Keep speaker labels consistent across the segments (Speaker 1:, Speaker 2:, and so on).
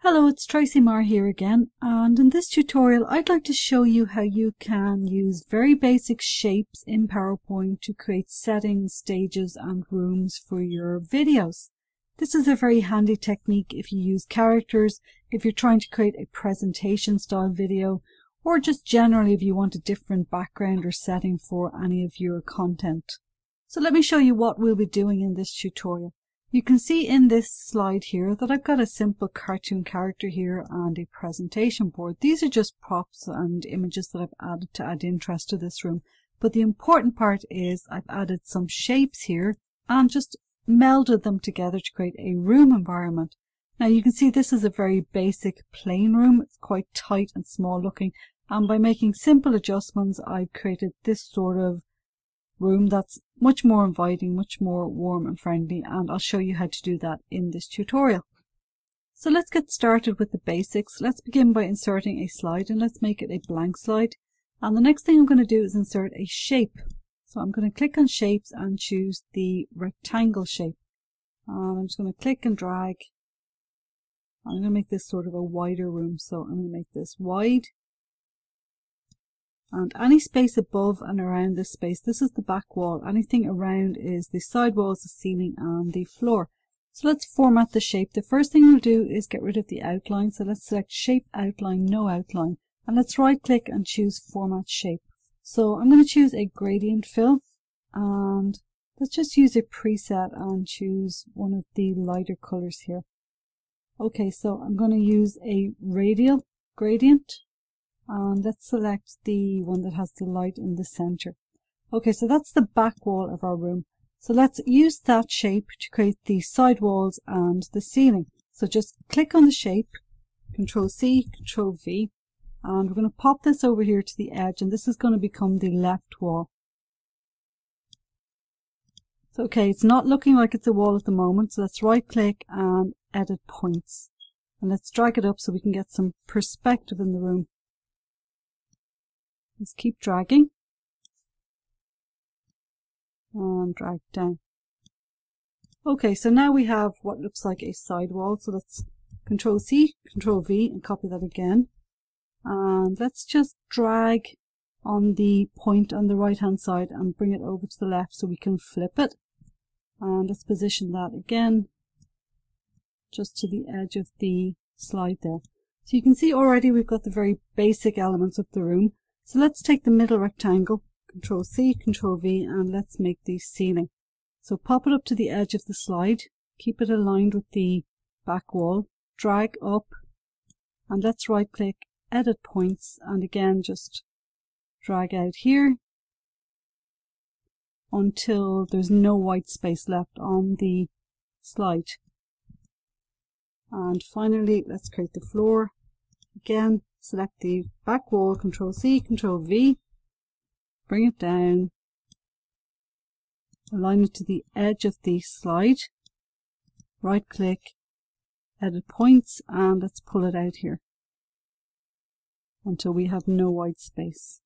Speaker 1: Hello, it's Tracy Marr here again, and in this tutorial I'd like to show you how you can use very basic shapes in PowerPoint to create settings, stages and rooms for your videos. This is a very handy technique if you use characters, if you're trying to create a presentation style video, or just generally if you want a different background or setting for any of your content. So let me show you what we'll be doing in this tutorial. You can see in this slide here that I've got a simple cartoon character here and a presentation board. These are just props and images that I've added to add interest to this room. But the important part is I've added some shapes here and just melded them together to create a room environment. Now you can see this is a very basic plain room. It's quite tight and small looking. And by making simple adjustments, I've created this sort of room that's much more inviting, much more warm and friendly, and I'll show you how to do that in this tutorial. So let's get started with the basics. Let's begin by inserting a slide, and let's make it a blank slide. And the next thing I'm going to do is insert a shape. So I'm going to click on shapes and choose the rectangle shape. And I'm just going to click and drag. I'm going to make this sort of a wider room, so I'm going to make this wide. And any space above and around this space, this is the back wall. Anything around is the side walls, the ceiling and the floor. So let's format the shape. The first thing we'll do is get rid of the outline. So let's select Shape Outline, No Outline. And let's right click and choose Format Shape. So I'm going to choose a gradient fill. And let's just use a preset and choose one of the lighter colors here. Okay, so I'm going to use a radial gradient. And let's select the one that has the light in the center. Okay, so that's the back wall of our room. So let's use that shape to create the side walls and the ceiling. So just click on the shape, Control C, Control V, and we're going to pop this over here to the edge, and this is going to become the left wall. So, okay, it's not looking like it's a wall at the moment, so let's right click and edit points. And let's drag it up so we can get some perspective in the room. Let's keep dragging and drag down. Okay, so now we have what looks like a side wall. So let's Control C, Control V and copy that again. And let's just drag on the point on the right hand side and bring it over to the left so we can flip it. And let's position that again just to the edge of the slide there. So you can see already we've got the very basic elements of the room. So let's take the middle rectangle, Control C, Control V, and let's make the ceiling. So pop it up to the edge of the slide, keep it aligned with the back wall, drag up, and let's right click, edit points, and again just drag out here until there's no white space left on the slide. And finally, let's create the floor. Again, select the back wall, Control C, Control V, bring it down, align it to the edge of the slide, right click, edit points, and let's pull it out here until we have no white space.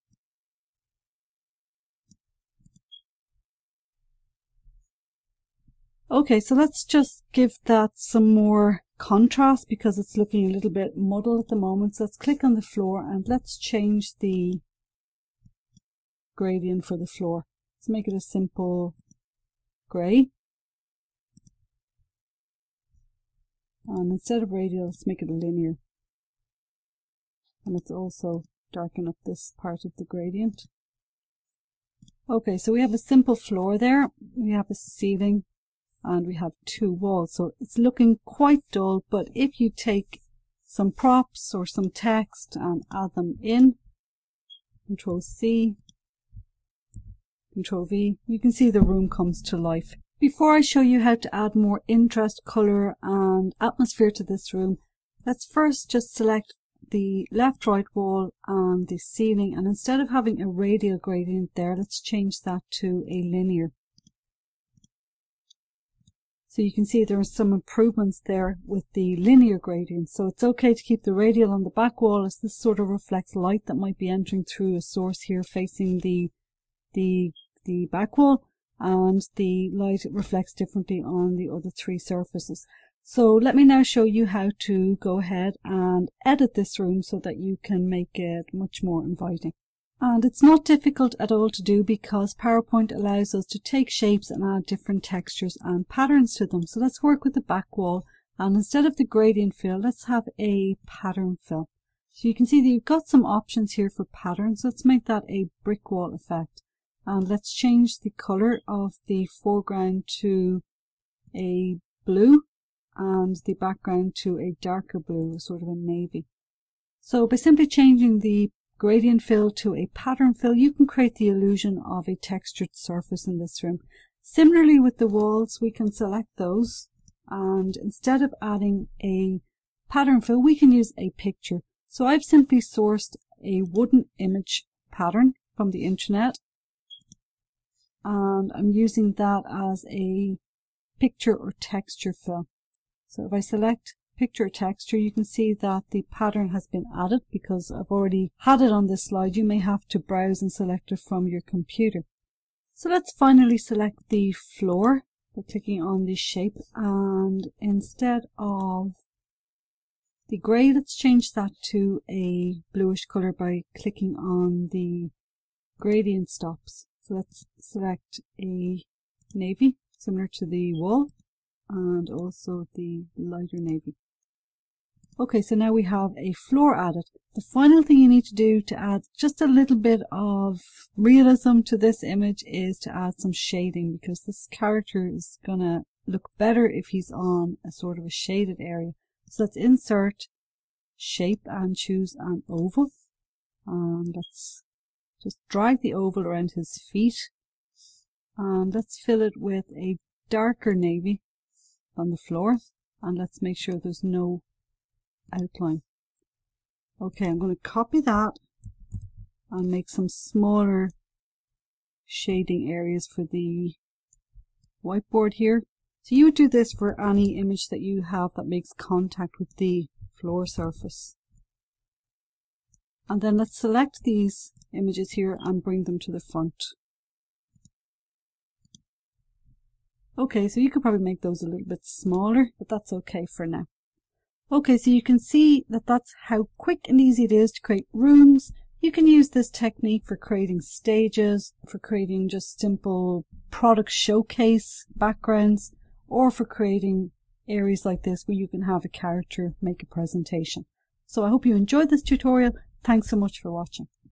Speaker 1: Okay, so let's just give that some more contrast because it's looking a little bit muddled at the moment. So let's click on the floor and let's change the gradient for the floor. Let's make it a simple grey. And instead of radial, let's make it a linear. And let's also darken up this part of the gradient. Okay, so we have a simple floor there. We have a ceiling. And we have two walls, so it's looking quite dull, but if you take some props or some text and add them in, Control C, Control V, you can see the room comes to life. Before I show you how to add more interest, colour and atmosphere to this room, let's first just select the left right wall and the ceiling, and instead of having a radial gradient there, let's change that to a linear. So you can see there are some improvements there with the linear gradient. So it's okay to keep the radial on the back wall as this sort of reflects light that might be entering through a source here facing the back wall, and the light reflects differently on the other three surfaces. So let me now show you how to go ahead and edit this room so that you can make it much more inviting. And it's not difficult at all to do because PowerPoint allows us to take shapes and add different textures and patterns to them. So let's work with the back wall, and instead of the gradient fill, let's have a pattern fill. So you can see that you've got some options here for patterns. Let's make that a brick wall effect. And let's change the color of the foreground to a blue and the background to a darker blue, sort of a navy. So by simply changing the gradient fill to a pattern fill, you can create the illusion of a textured surface in this room. Similarly with the walls, we can select those, and instead of adding a pattern fill, we can use a picture. So I've simply sourced a wooden image pattern from the internet, and I'm using that as a picture or texture fill. So if I select picture or texture, you can see that the pattern has been added because I've already had it on this slide. You may have to browse and select it from your computer. So let's finally select the floor by clicking on the shape, and instead of the grey, let's change that to a bluish color by clicking on the gradient stops. So let's select a navy similar to the wall and also the lighter navy. Okay, so now we have a floor added. The final thing you need to do to add just a little bit of realism to this image is to add some shading, because this character is gonna look better if he's on a sort of a shaded area. So let's insert shape and choose an oval, and let's just drag the oval around his feet, and let's fill it with a darker navy on the floor, and let's make sure there's no outline. Okay, I'm going to copy that and make some smaller shading areas for the whiteboard here. So you would do this for any image that you have that makes contact with the floor surface. And then let's select these images here and bring them to the front. Okay, so you could probably make those a little bit smaller, but that's okay for now. Okay, so you can see that that's how quick and easy it is to create rooms. You can use this technique for creating stages, for creating just simple product showcase backgrounds, or for creating areas like this where you can have a character make a presentation. So I hope you enjoyed this tutorial. Thanks so much for watching.